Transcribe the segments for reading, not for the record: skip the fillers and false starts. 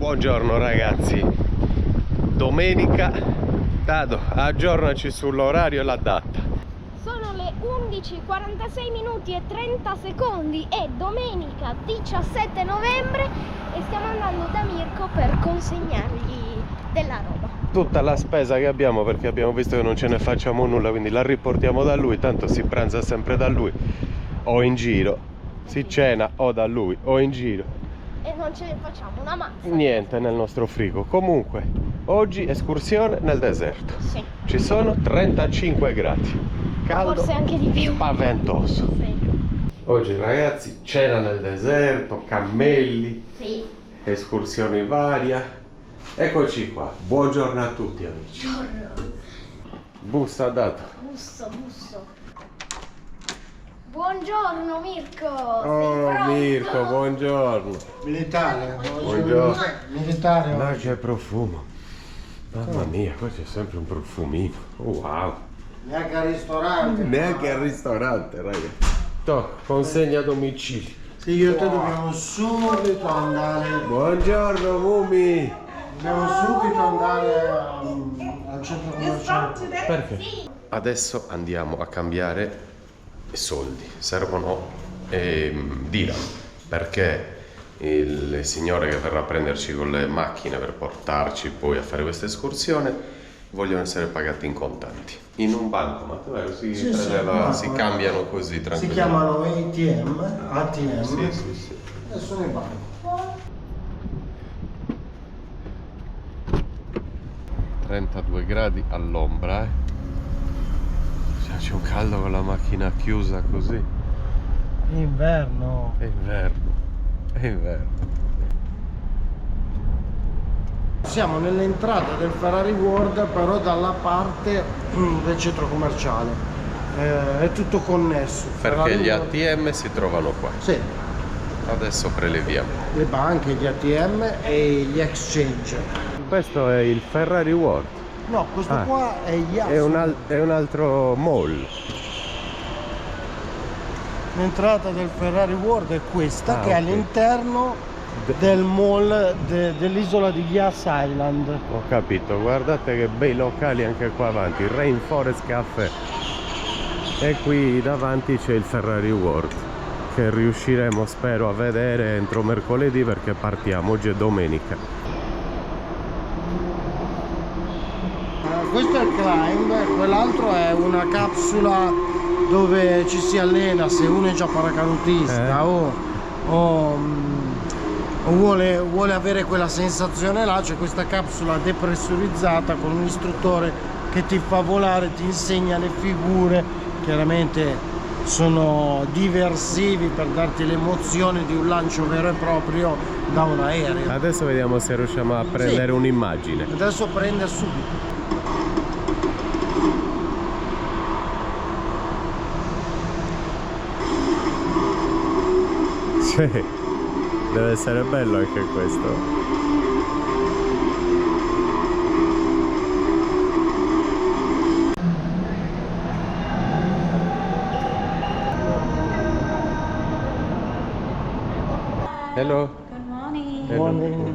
Buongiorno ragazzi, domenica. Dado, aggiornaci sull'orario e la data. Sono le 11:46 minuti e 30 secondi e domenica 17 novembre e stiamo andando da Mirko per consegnargli della roba. Tutta la spesa che abbiamo, perché abbiamo visto che non ce ne facciamo nulla, quindi la riportiamo da lui, tanto si pranza sempre da lui o in giro, si cena o da lui o in giro. E non ce ne facciamo una mazza. Niente nel nostro frigo. Comunque, oggi escursione nel deserto. Sì. Ci sono 35 gradi. Caldo, forse anche di più. Spaventoso. Sì. Oggi ragazzi, cena nel deserto, cammelli, Sì. escursioni varie. Eccoci qua. Buongiorno a tutti amici. Buongiorno. Bussa dato. Busso. Buongiorno Mirko. Oh Mirko, buongiorno. Militare, Buongiorno. Militare. Ma che profumo. Mamma mia, qua c'è sempre un profumino. Oh, wow. Neanche al ristorante. Neanche al ristorante, ragazzi. Consegna a domicilio. Sì, io e te dobbiamo subito andare. Buongiorno Mumi. Dobbiamo subito andare al centro commerciale. Perché? Adesso andiamo a cambiare soldi. Servono dirham, perché il signore che verrà a prenderci con le macchine per portarci poi a fare questa escursione vogliono essere pagati in contanti. In un bancomat, vero? Si cambiano così tranquillamente. Si chiamano ATM. Sì. Adesso ne vado. 32 gradi all'ombra, C'è un caldo con la macchina chiusa così. Inverno. È inverno. Siamo nell'entrata del Ferrari World, però dalla parte del centro commerciale. È tutto connesso. Perché Ferrari gli World. ATM si trovano qua. Sì, Adesso preleviamo. le banche, gli ATM e gli exchange. Questo è il Ferrari World. No, questo qua è gli È un altro mall. L'entrata del Ferrari World è questa, che è ok. all'interno del mall dell'isola di Yas Island. Ho capito, guardate che bei locali anche qua avanti. Rainforest Cafe. E qui davanti c'è il Ferrari World, che riusciremo, spero, a vedere entro mercoledì, perché partiamo, oggi è domenica. Questo è il climb, quell'altro è una capsula dove ci si allena se uno è già paracadutista o vuole avere quella sensazione là. C'è questa capsula depressurizzata con un istruttore che ti fa volare, ti insegna le figure, chiaramente sono diversivi per darti l'emozione di un lancio vero e proprio da un aereo. Adesso vediamo se riusciamo a prendere un'immagine. Adesso prende subito. Sì, deve essere bello anche questo. Hello. Good morning. Hello. Morning.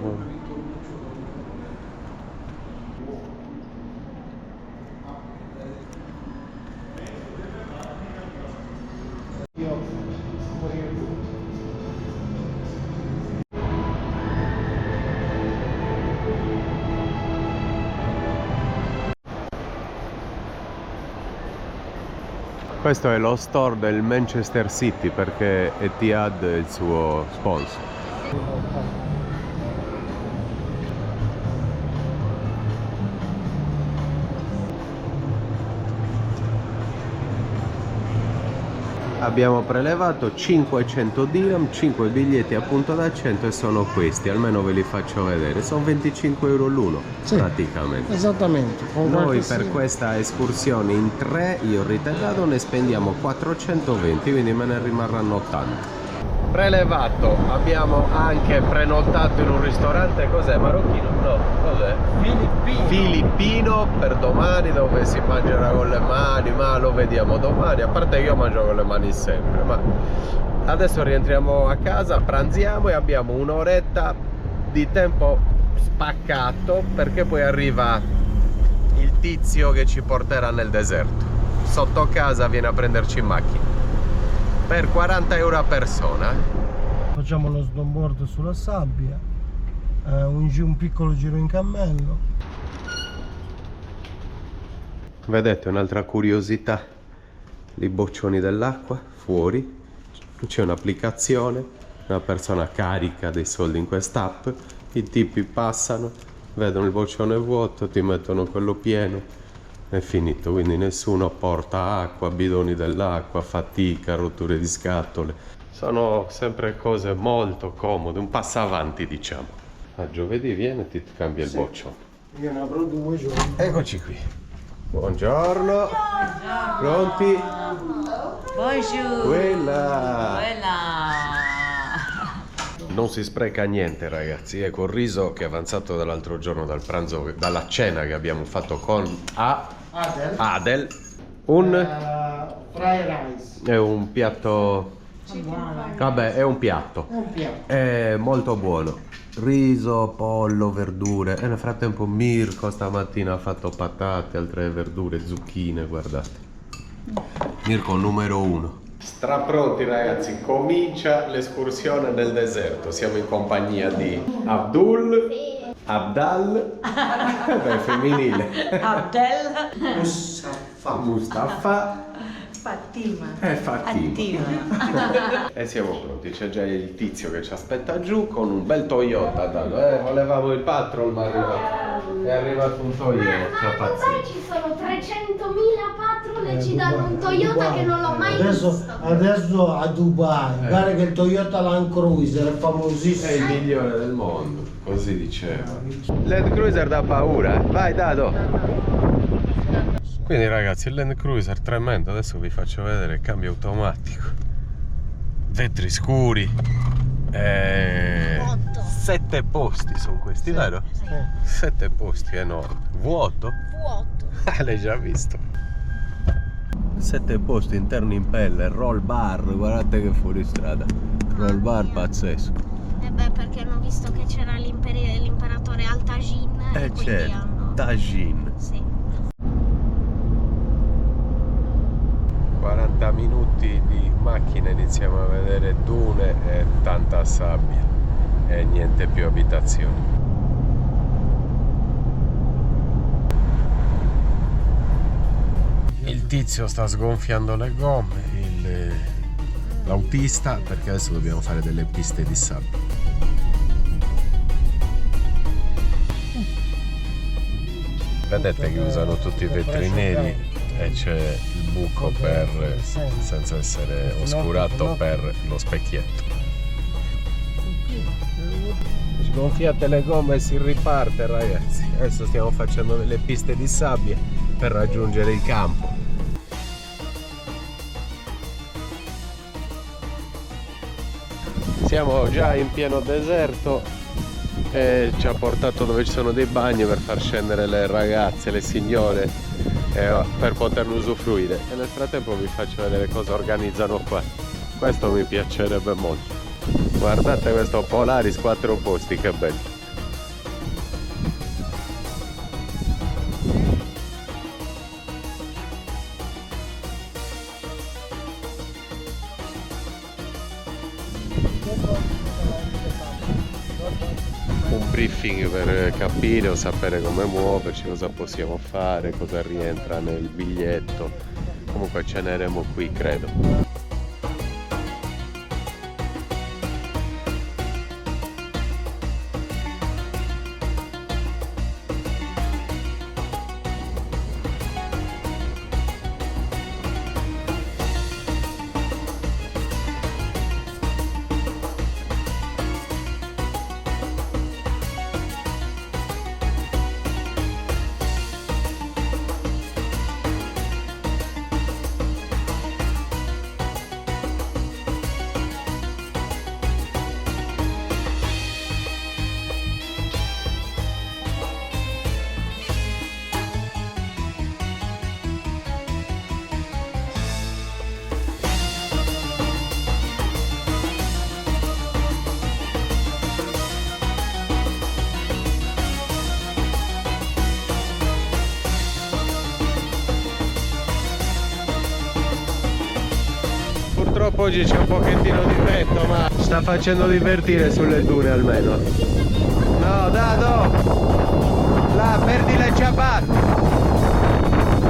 Questo è lo store del Manchester City, perché Etihad è il suo sponsor. Abbiamo prelevato 500 dirham, 5 biglietti a punto d'accento e sono questi, almeno ve li faccio vedere, sono 25 euro l'uno, Sì, praticamente. esattamente. Con Noi qualche per questa escursione in 3, io ho ritagliato, ne spendiamo 420, quindi me ne rimarranno 80. Prelevato, abbiamo anche prenotato in un ristorante, cos'è? Marocchino? No, cos'è? Filippino per domani, dove si mangerà con le mani, ma lo vediamo domani, a parte che io mangio con le mani sempre, ma adesso rientriamo a casa, pranziamo e abbiamo un'oretta di tempo spaccato, perché poi arriva il tizio che ci porterà nel deserto. Sotto casa viene a prenderci in macchina per 40 euro a persona. Facciamo uno snowboard sulla sabbia, un piccolo giro in cammello. Vedete un'altra curiosità, i boccioni dell'acqua fuori, c'è un'applicazione, una persona carica dei soldi in quest'app, i tipi passano, vedono il boccione vuoto, ti mettono quello pieno, è finito. Quindi nessuno porta acqua, bidoni dell'acqua, fatica, rotture di scatole. Sono sempre cose molto comode, un passo avanti, diciamo. A giovedì viene e ti cambia il boccione. Io ne avrò 2 giorni. Eccoci qui. Buongiorno. Pronti? Bonjour. Quella. Quella. Non si spreca niente, ragazzi. Ecco il riso che è avanzato dall'altro giorno dal pranzo, dalla cena che abbiamo fatto con Adel. Un Fried rice. è un piatto. Vabbè, è un piatto. È un piatto. È molto buono. Riso, pollo, verdure. E nel frattempo Mirko stamattina ha fatto patate, altre verdure, zucchine, guardate. Mirko numero 1. Strapronti, ragazzi, comincia l'escursione nel deserto. Siamo in compagnia di Abdul, Abdal, beh, femminile, Abdel. Mustafa Fatima. e Fatima. Fatima. E siamo pronti, c'è già il tizio che ci aspetta giù con un bel Toyota. Volevamo il Patrol, ma è arrivato un Toyota. Ma sai, ci sono 300.000 patrol e ci danno un Toyota che non l'ho mai visto. Adesso a Dubai, guarda che il Toyota Land Cruiser è È famosissimo. il migliore del mondo, così diceva. Land Cruiser dà paura, vai Dado! Quindi ragazzi, il Land Cruiser tremendo, adesso vi faccio vedere il cambio automatico. Vetri scuri. 7 posti sono questi, vero? 7 posti, enorme. Vuoto? Vuoto. L'hai già visto. 7 posti interni in pelle, roll bar, guardate che fuoristrada. Roll bar pazzesco. E beh, perché hanno visto che c'era l'imperatore Al-Tajin e quindi Certo, hanno... Tajin. Sì. 40 minuti di macchina, iniziamo a vedere dune e tanta sabbia e niente più abitazioni. Il tizio sta sgonfiando le gomme, l'autista, perché adesso dobbiamo fare delle piste di sabbia. Vedete che usano tutti i vetri neri e c'è il buco per, senza essere oscurato, per lo specchietto. Sgonfiate le gomme e si riparte, ragazzi. Adesso stiamo facendo delle piste di sabbia per raggiungere il campo. Siamo già in pieno deserto e ci ha portato dove ci sono dei bagni per far scendere le ragazze, le signore, per poterne usufruire. E nel frattempo vi faccio vedere cosa organizzano qua. Questo mi piacerebbe molto. Guardate questo Polaris 4 posti, che bello. Un briefing per capire o sapere come muoverci, cosa possiamo fare, cosa rientra nel biglietto. Comunque ceneremo qui, credo. purtroppo oggi c'è un pochettino di vento, ma sta facendo divertire sulle dune almeno. No, Dado! Là, perdi le ciabatte!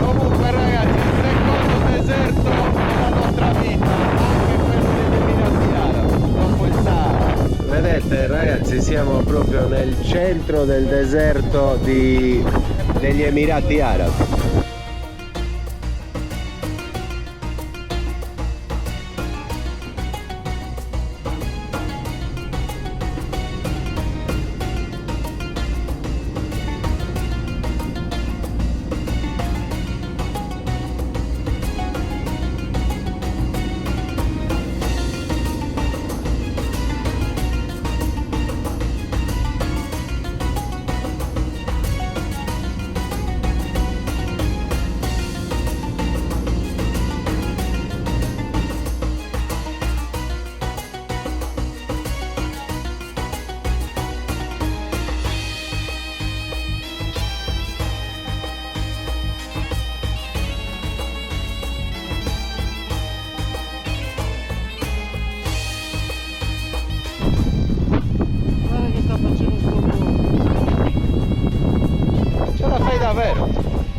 Comunque ragazzi, il secondo deserto della nostra vita, anche quello degli Emirati Arabi, dopo il Sahara. Vedete ragazzi, siamo proprio nel centro del deserto degli Emirati Arabi.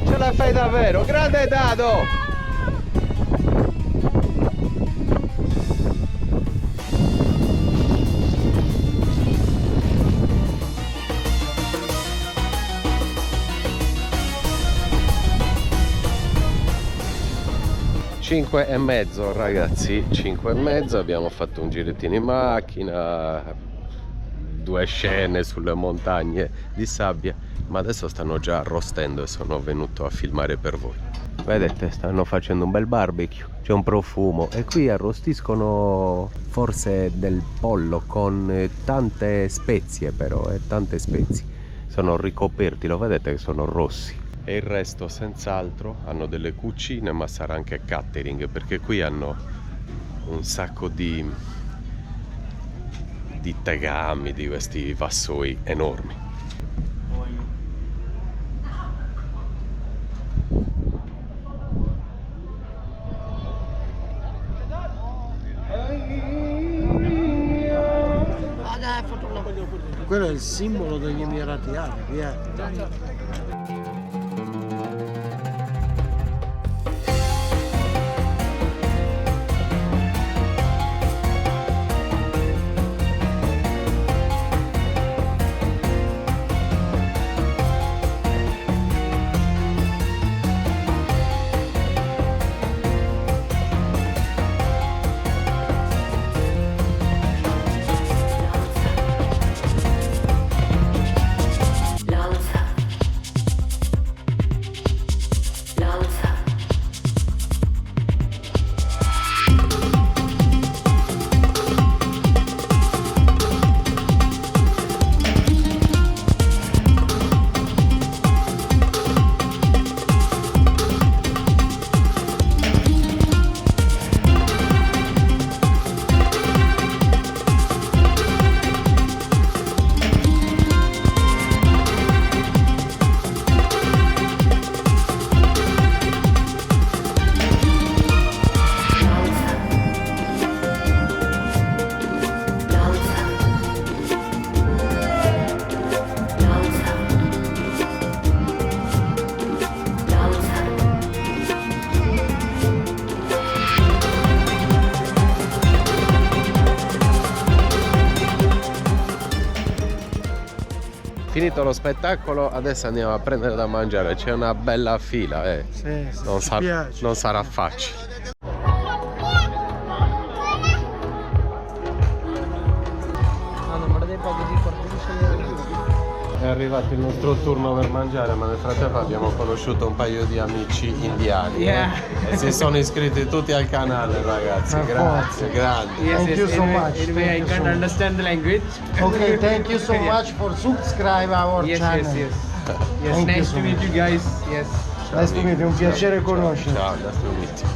Ce la fai davvero, grande Dado! Cinque e mezzo ragazzi, 5 e mezzo, abbiamo fatto un girettino in macchina, 2 scene sulle montagne di sabbia, ma adesso stanno già arrostendo e sono venuto a filmare per voi. Vedete, stanno facendo un bel barbecue, c'è un profumo e qui arrostiscono forse del pollo con tante spezie, però, tante spezie. Sono ricoperti, lo vedete che sono rossi. E il resto senz'altro hanno delle cucine, ma sarà anche catering, perché qui hanno un sacco di tegami, di questi vassoi enormi. Quello è il simbolo degli Emirati Arabi, Finito lo spettacolo, adesso andiamo a prendere da mangiare, c'è una bella fila, Sì, non sarà facile. È arrivato il nostro turno per mangiare, ma nel frattempo abbiamo conosciuto un paio di amici indiani e si sono iscritti tutti al canale, ragazzi. Grazie, grandi. Thank you so much. Anyway, I can't understand the language. Okay, thank you so much for subscribe our channel. Yes, Thank you nice so to meet much. you guys. Yes. Nice to meet you, un piacere conoscerti. Ciao, nice to meet you.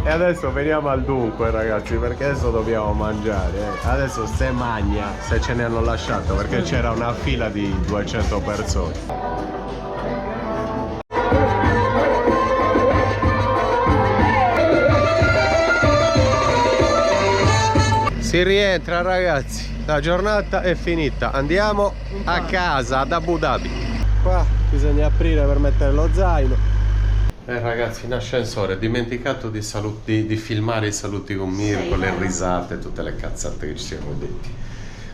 E adesso veniamo al dunque ragazzi, perché adesso dobbiamo mangiare. Adesso se magna, se ce ne hanno lasciato, perché c'era una fila di 200 persone. Si rientra ragazzi, la giornata è finita, andiamo a casa ad Abu Dhabi. Qua bisogna aprire per mettere lo zaino. Ragazzi, in ascensore, dimenticato di filmare i saluti con Mirko, le risate, tutte le cazzate che ci siamo detti.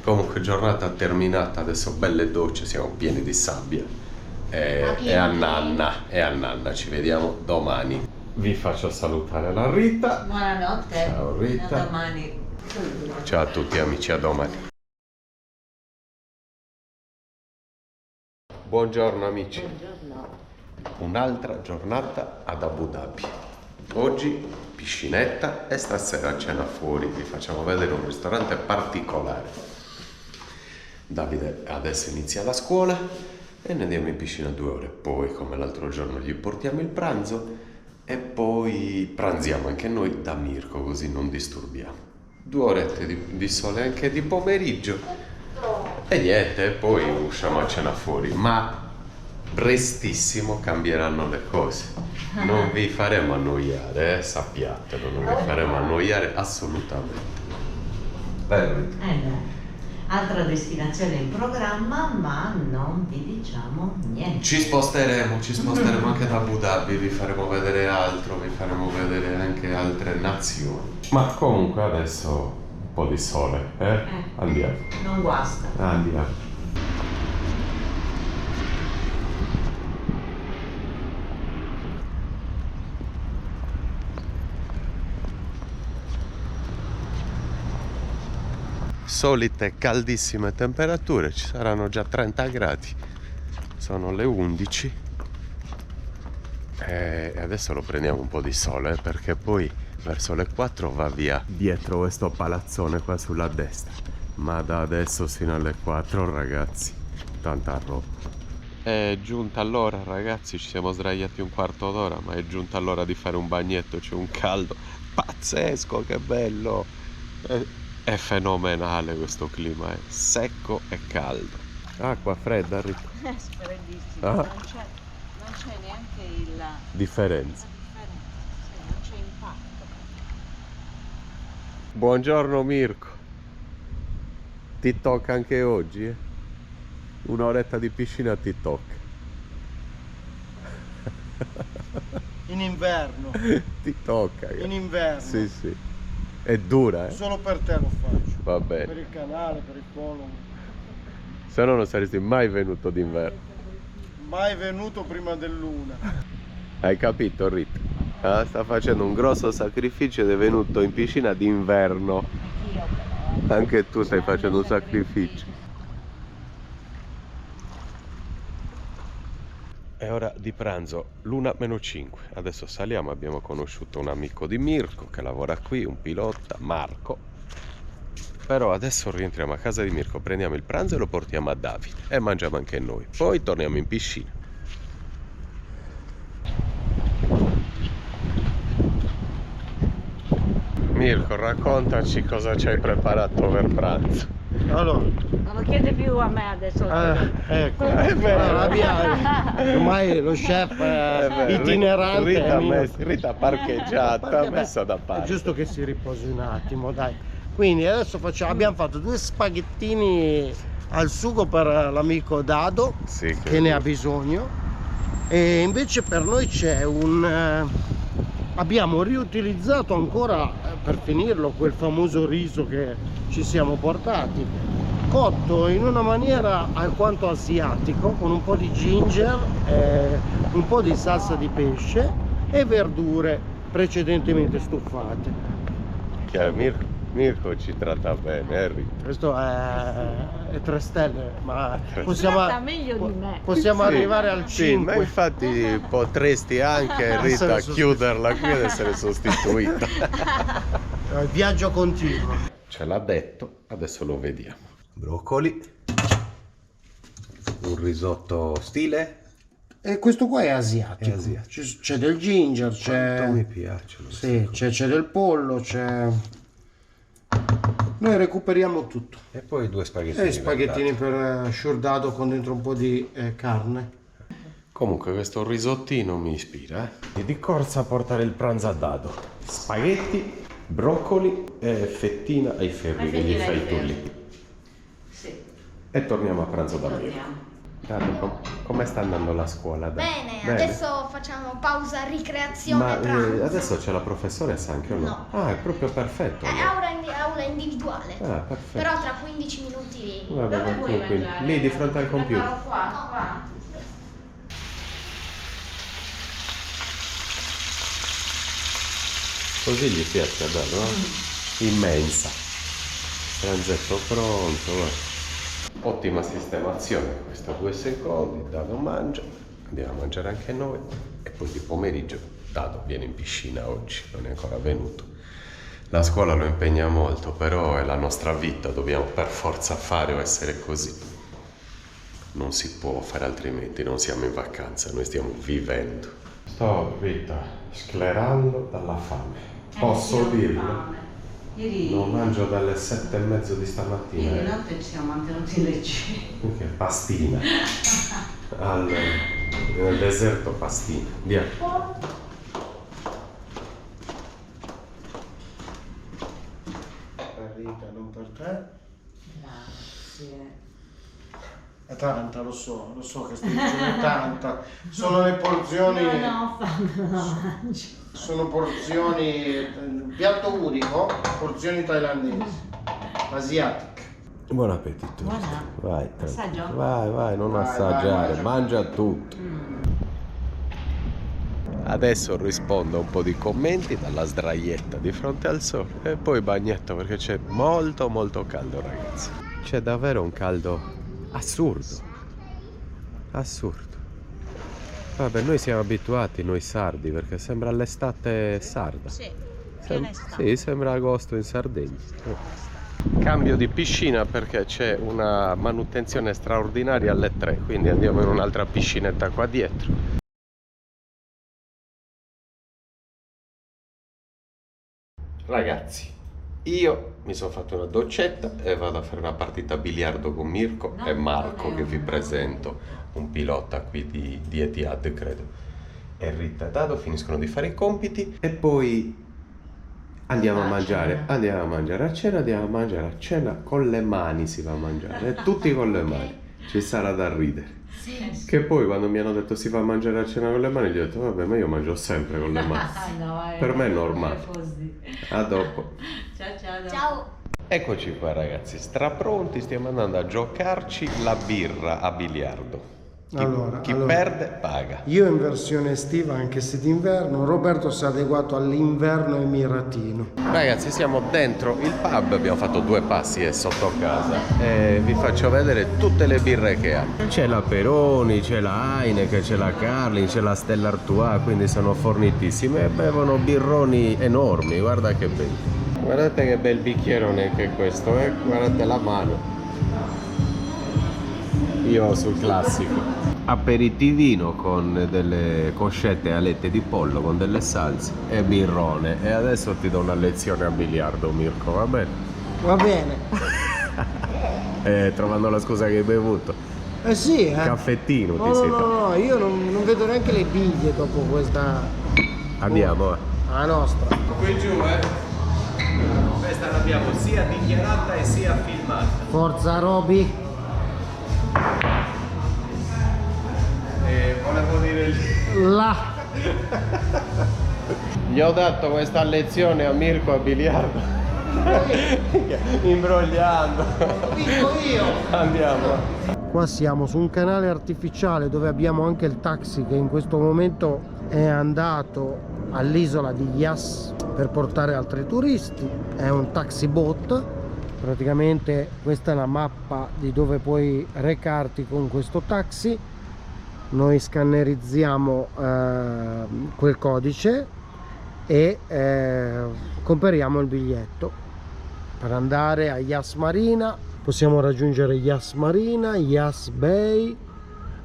Comunque giornata terminata, adesso belle docce, siamo pieni di sabbia. E a nanna, ci vediamo domani. Vi faccio salutare la Rita. Buonanotte. Ciao Rita. A domani. Ciao a tutti amici, a domani. Buongiorno amici. Buongiorno. Un'altra giornata ad Abu Dhabi. Oggi piscinetta e stasera cena fuori. Vi facciamo vedere un ristorante particolare. Davide adesso inizia la scuola e ne andiamo in piscina 2 ore. Poi, come l'altro giorno, gli portiamo il pranzo e poi pranziamo anche noi da Mirko, così non disturbiamo. 2 orette di sole anche di pomeriggio e niente, poi usciamo a cena fuori. Ma prestissimo cambieranno le cose, non vi faremo annoiare, sappiatelo, non vi faremo annoiare assolutamente. Bello. Altra destinazione in programma, ma non vi diciamo niente. Ci sposteremo anche da Abu Dhabi, vi faremo vedere altro, vi faremo vedere anche altre nazioni. Ma comunque adesso un po' di sole, Andiamo. Non guasta. Andiamo. Solite caldissime temperature, ci saranno già 30 gradi, sono le 11 e adesso lo prendiamo un po' di sole perché poi verso le 4 va via dietro questo palazzone qua sulla destra, ma da adesso fino alle 4 ragazzi tanta roba. È giunta l'ora ragazzi, ci siamo sdraiati un quarto d'ora, ma è giunta l'ora di fare un bagnetto, c'è un caldo pazzesco, che bello! È fenomenale questo clima, è secco e caldo. Acqua fredda, Rita. Freddissimo, Ah. non c'è neanche la Differenza. differenza, non c'è impatto. Buongiorno Mirko. Ti tocca anche oggi, eh? Un'oretta di piscina ti tocca. In inverno. Ti tocca. In inverno. Sì, sì. È dura, eh? Solo per te lo faccio. Va Per bene. il canale, per il follow. Se no non saresti mai venuto d'inverno. Mai venuto prima dell'una. Hai capito, Rita? Ah, sta facendo un grosso sacrificio ed è venuto in piscina d'inverno. Anche tu stai facendo un sacrificio. È ora di pranzo, l'1:05. Adesso saliamo, abbiamo conosciuto un amico di Mirko che lavora qui, un pilota, Marco. Però adesso rientriamo a casa di Mirko, prendiamo il pranzo e lo portiamo a Davide e mangiamo anche noi. Poi torniamo in piscina. Mirko, raccontaci cosa ci hai preparato per pranzo. Allora, Non lo chiede più a me adesso. ecco. vero. Ormai lo chef itinerante. Rita, è mio. Rita parcheggiata, Perché, beh, messa da parte. È giusto che si riposi un attimo, dai. Quindi adesso abbiamo fatto 2 spaghettini al sugo per l'amico Dado, Sì, che ne ha bisogno, e invece per noi c'è abbiamo riutilizzato ancora per finirlo quel famoso riso che ci siamo portati, cotto in una maniera alquanto asiatico, con un po' di ginger, un po' di salsa di pesce e verdure precedentemente stufate. Mirko ci tratta bene, Rita. Questo è 3 stelle, ma possiamo, Tratta meglio di me. possiamo Sì, arrivare al sì, 5. ma infatti potresti anche, Rita, Essere chiuderla qui ed essere sostituita. Il viaggio continua. Ce l'ha detto, adesso lo vediamo. Broccoli, un risotto stile. E questo qua è asiatico. È asiatico. C'è del ginger, Quanto mi c'è piace lo sì, c'è del pollo, c'è. Noi recuperiamo tutto. E poi 2 spaghettini. E spaghettini per sciurdato con dentro un po' di carne. Comunque questo risottino mi ispira, Di corsa a portare il pranzo a Dado. Spaghetti broccoli e fettina ai ferri che gli fai tu lì. Sì, E torniamo a pranzo da Mirko. torniamo. Dato, come sta andando la scuola? Dai? Bene, adesso facciamo pausa ricreazione Ma pranzo. adesso c'è la professoressa anche o no? No. Ah, è proprio perfetto. È allora. aula individuale. Ah, perfetto. Però tra 15 minuti. Vabbè, Dove vuoi qui, mangiare? lì di fronte al computer. Preparo qua. Così gli piace, bello, no? Immensa. Pranzetto pronto, guarda. Ottima sistemazione, questa 2 secondi, Dado mangia, andiamo a mangiare anche noi e poi di pomeriggio Dado viene in piscina oggi, non è ancora venuto. La scuola lo impegna molto, però è la nostra vita, dobbiamo per forza fare o essere così. Non si può fare altrimenti, non siamo in vacanza, noi stiamo vivendo. Sto, Rita, sclerando dalla fame. Posso dirlo? Ieri, Non mangio dalle 7:30 di stamattina. ieri notte ci siamo mantenuti leggeri. Che pastina. Nel deserto pastina. Andiamo. Rita, non per te. Grazie. È tanta, lo so che stai dicendo, è tanta. Sono le porzioni. No, non la mangio. Sono porzioni. Piatto unico, porzioni thailandesi, asiatiche. Buon appetito. Buona. Vai, Assaggio? vai, non Vai, assaggiare, vai, mangia tutto. Adesso rispondo a un po' di commenti dalla sdraietta di fronte al sole e poi bagnetto perché c'è molto caldo, ragazzi. C'è davvero un caldo assurdo. Vabbè, noi siamo abituati, noi sardi, perché sembra l'estate sarda. Sì. Sì, sembra agosto in Sardegna. Cambio di piscina perché c'è una manutenzione straordinaria alle 3, quindi andiamo in un'altra piscinetta qua dietro. Ragazzi, io mi sono fatto una doccetta e vado a fare una partita a biliardo con Mirko e Marco, che vi presento, un pilota qui di Etihad, credo. E Rita e Dado finiscono di fare i compiti e poi andiamo a mangiare a cena, andiamo a mangiare a cena con le mani, si va a mangiare, tutti con le mani, ci sarà da ridere. Che poi quando mi hanno detto si va a mangiare a cena con le mani, gli ho detto vabbè, ma io mangio sempre con le mani. Per me è normale. A dopo. Ciao. Ciao. Eccoci qua ragazzi, strapronti, stiamo andando a giocarci la birra a biliardo. Chi perde paga. Io in versione estiva, anche se d'inverno, Roberto si è adeguato all'inverno emiratino. Ragazzi, siamo dentro il pub, abbiamo fatto 2 passi e sotto casa e vi faccio vedere tutte le birre che ha. C'è la Peroni, c'è la Heineken, c'è la Carling, c'è la Stella Artois, quindi sono fornitissime e bevono birroni enormi, guarda che belli. Guardate che bel bicchierone che è questo, guardate la mano. Io sul classico. Aperitivino con delle coscette e alette di pollo con delle salse e birrone. E adesso ti do una lezione a biliardo, Mirko, va bene? Va bene. Trovando la scusa che hai bevuto. Sì, Caffettino No, ti no, si no, fa. no, io non vedo neanche le biglie dopo questa. Andiamo. La nostra. Qui giù, Questa l'abbiamo sia dichiarata e sia filmata. Forza Roby. Volevo dire Là. Gli ho dato questa lezione a Mirko a biliardo. Imbrogliando. Vinco io. Andiamo. Qua siamo su un canale artificiale dove abbiamo anche il taxi che in questo momento è andato all'isola di Yas per portare altri turisti. È un taxi boat. Praticamente questa è la mappa di dove puoi recarti con questo taxi. Noi scannerizziamo quel codice e compariamo il biglietto per andare a Yas Marina. Possiamo raggiungere Yas Marina, Yas Bay,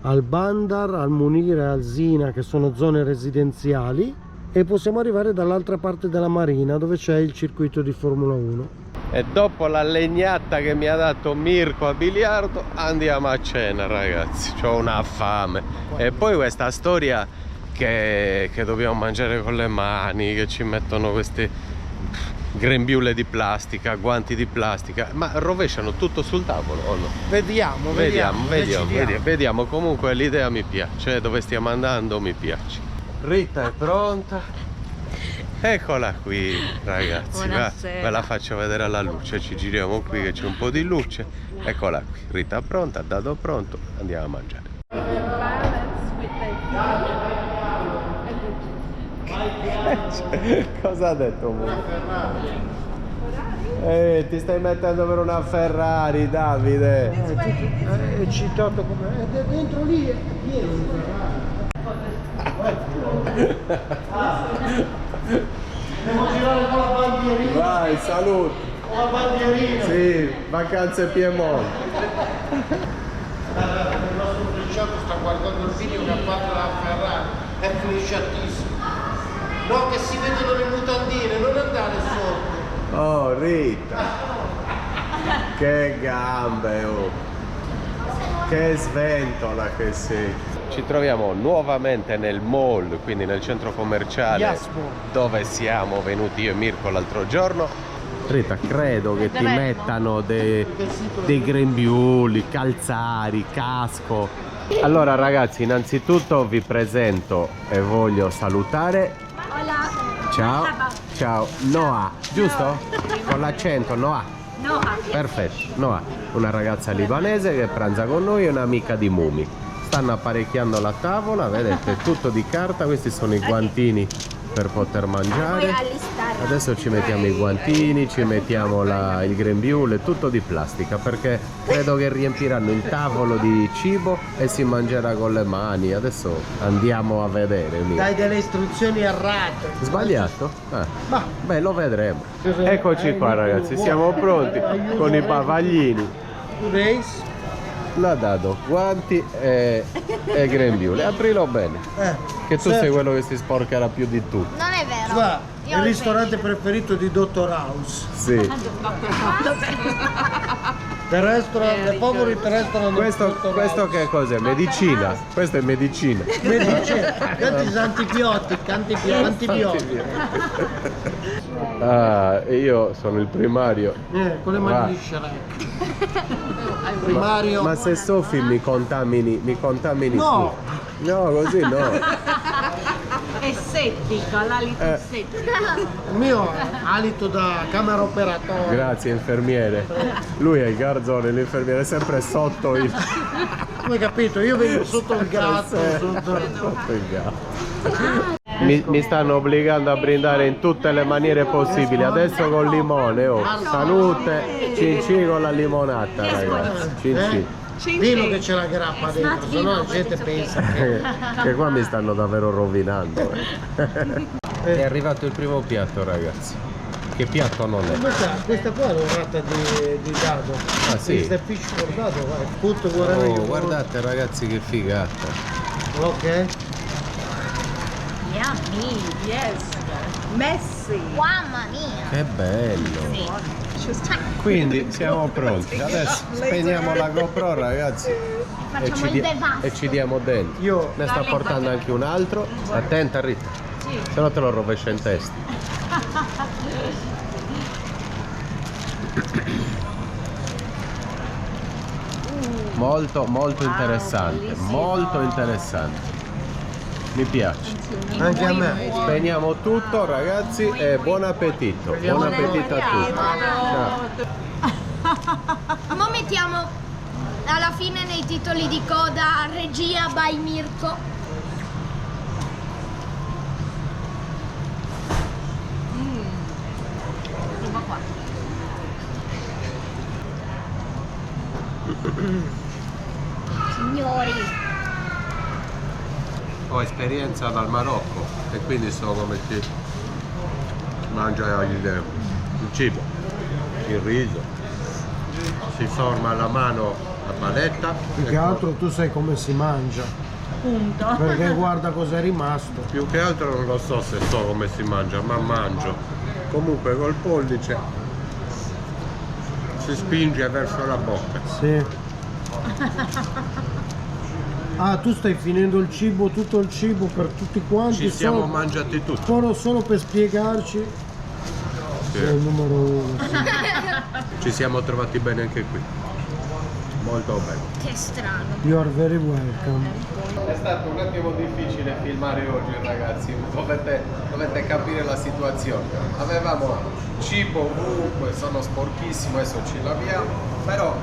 Al Bandar, Al Munir e Al Zina, che sono zone residenziali, e possiamo arrivare dall'altra parte della marina dove c'è il circuito di Formula 1. E dopo la legnata che mi ha dato Mirko a biliardo andiamo a cena, ragazzi, c'ho una fame. E poi questa storia che dobbiamo mangiare con le mani, che ci mettono questi grembiule di plastica, guanti di plastica, ma rovesciano tutto sul tavolo o no? Vediamo. Vediamo. Comunque l'idea mi piace, dove stiamo andando mi piace. Rita è pronta. Eccola qui ragazzi, ve la faccio vedere alla luce, ci giriamo qui che c'è un po' di luce. Eccola qui, Rita è pronta, Dado pronto, andiamo a mangiare. Cosa ha detto? Ti stai mettendo per una Ferrari, Davide. È citato come dentro lì è pieno di Ferrari. Devo girare con la bandierina. Vai, saluto. Con la bandierina. Sì, vacanze Piemonte. Il nostro frecciato sta guardando il video che ha fatto la Ferrari. È flecciatissimo. No, che si vedono le mutandine, non andare sotto. Oh, Rita. Che gambe, oh. Che sventola che sei. Ci troviamo nuovamente nel mall, quindi nel centro commerciale dove siamo venuti io e Mirko l'altro giorno. Rita, credo che ti mettano dei grembiuli, calzari, casco. Allora ragazzi, innanzitutto vi presento e voglio salutare. Ciao, ciao, Noah, giusto? Con l'accento, Noah. Perfetto, Noah, una ragazza libanese che pranza con noi e un'amica di Mumi. Stanno apparecchiando la tavola, vedete, tutto di carta, questi sono i guantini per poter mangiare. Adesso ci mettiamo i guantini, ci mettiamo il grembiule, tutto di plastica, perché credo che riempiranno il tavolo di cibo e si mangerà con le mani. Adesso andiamo a vedere. Dai delle istruzioni errate. Sbagliato? Beh, lo vedremo. Eccoci qua ragazzi, siamo pronti con i bavaglini. L'ha dato guanti e grembiule. Aprilo bene, che tu sei quello che si sporcherà più di tutti. Non è vero. Guarda, il ristorante preferito di Dottor House. Sì. The restaurant, the favorite restaurant. Questo che cos'è? Medicina. Questo è medicina. Medicina. Questo è antibiotico. Ah, io sono il primario. Con le mani di Shrek. Primario. Ma se soffi mi contamini No. tu. No, così no. È settico, l'alito è settico. Il mio alito da camera operatoria. Grazie infermiere. Lui è il garzone, l'infermiere è sempre sotto il... Come hai capito? Io vengo sotto il gatto. Sotto il gatto. Mi stanno obbligando a brindare in tutte le maniere possibili. Adesso con limone, oh. Salute, cin con la limonata, ragazzi. Cin. Dillo che c'è la grappa dentro, sennò la gente pensa che qua mi stanno davvero rovinando. È arrivato il primo piatto, ragazzi. Che piatto non è? Questa qua è un'orata di dado. Ah sì? Questa è fish cordato, tutto guardate ragazzi che figata. Ok. Yummy, yes. Messy. Mamma mia. Che bello. Quindi siamo pronti. Adesso spegniamo la GoPro ragazzi Facciamo il devasto. e ci diamo dentro. Ne sta portando anche un altro. Attenta Rita, se no te lo rovescia in testa. Molto interessante, molto interessante. Mi piace. Anche a me. Spegniamo tutto ragazzi e buon appetito. Buon appetito a tutti. Ciao. Mo mettiamo alla fine nei titoli di coda regia by Mirko. Signori, Ho esperienza dal Marocco e quindi so come si mangia il cibo, il riso, si forma alla mano la paletta. Più che altro tu sai come si mangia. Punto. Perché guarda cosa è rimasto. Più che altro non lo so se so come si mangia, ma mangio. Comunque col pollice si spinge verso la bocca. Sì. Ah, tu stai finendo il cibo, tutto il cibo per tutti quanti? Ci siamo mangiati tutti. Solo per spiegarci. Sei il numero uno. Ci siamo trovati bene anche qui. Molto bene. Che strano. You are very welcome. È stato un attimo difficile filmare oggi, ragazzi. Dovete capire la situazione. Avevamo cibo ovunque, sono sporchissimo, adesso ci laviamo. Però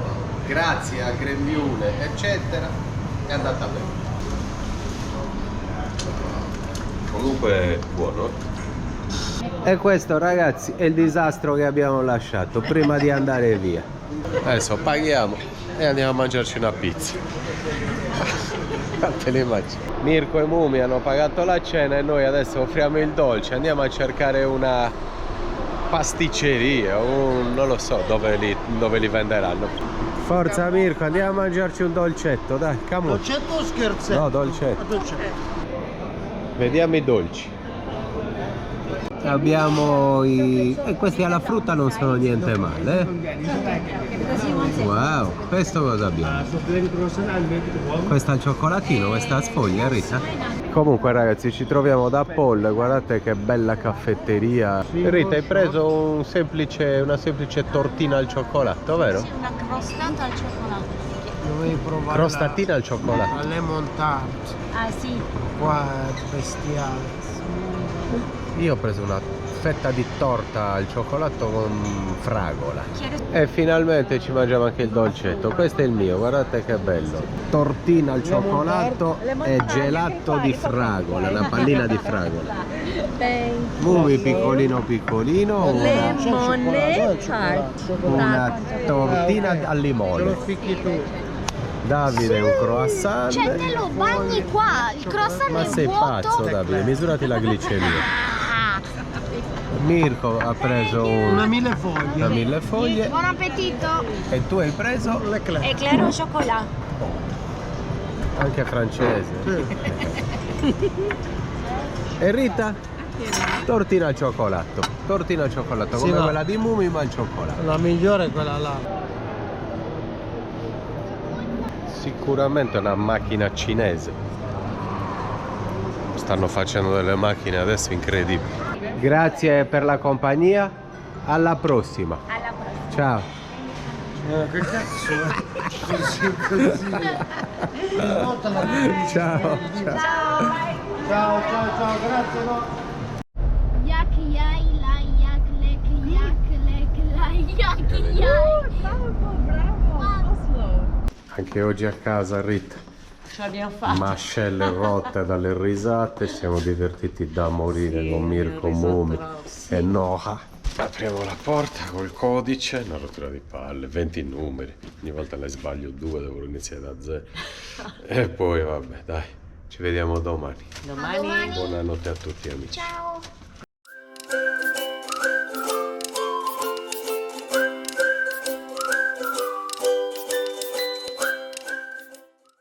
grazie al grembiule, eccetera, è andata bene. Comunque buono. E questo, ragazzi, è il disastro che abbiamo lasciato prima di andare via. Adesso paghiamo e andiamo a mangiarci una pizza. Te le immagini? Mirko e Mumi hanno pagato la cena e noi adesso offriamo il dolce. Andiamo a cercare una pasticceria, non lo so dove li venderanno. Forza Mirko, andiamo a mangiarci un dolcetto, dai, come on. Dolcetto o scherzetto? No, dolcetto. Dolcetto. Vediamo i dolci. Abbiamo e questi alla frutta non sono niente male. Wow, questo cosa abbiamo? Questo al cioccolatino, questa sfoglia, Rita. Comunque ragazzi, ci troviamo da Paul, guardate che bella caffetteria. Rita, hai preso una semplice tortina al cioccolato, vero? Sì, una crostata al cioccolato. Dovevi provare Crostatina al cioccolato. la lemon tart. Ah sì. Qua è bestiale. Io ho preso una fetta di torta al cioccolato con fragola. E finalmente ci mangiamo anche il dolcetto. Questo è il mio, guardate che bello. Tortina al cioccolato e gelato di fragola, una pallina di fragola. Mumi piccolino piccolino, una tortina al Te lo limone. ficchi tu. Davide un croissant. Cioè te lo bagni qua, il croissant Ma è sei vuoto. pazzo Davide, misurati la glicemia. Mirko ha preso Una una 1000 foglie. 1000 foglie Buon appetito. e tu hai preso L'eclair. Eclair au chocolat. anche francese. E Rita? Tortina al cioccolato. Tortina al cioccolato, Sì, come no. quella di Mumi ma al cioccolato. La migliore è quella là. Sicuramente una macchina cinese. Stanno facendo delle macchine adesso incredibili. Grazie per la compagnia. Alla prossima. Alla prossima. Ciao. Che cazzo è? Così. Una volta la Ciao. Ciao, grazie. No. Yak yai la yak lek la yak yai. Anche oggi a casa Rita. Ce l'abbiamo fatta. Mascelle rotte dalle risate, ci siamo divertiti da morire con Mirko, Mumi e Noah. Apriamo la porta col codice, una rottura di palle, 20 numeri, ogni volta ne sbaglio 2, devo iniziare da 0. E poi vabbè, dai, ci vediamo domani. Domani. Buonanotte a tutti amici. Ciao.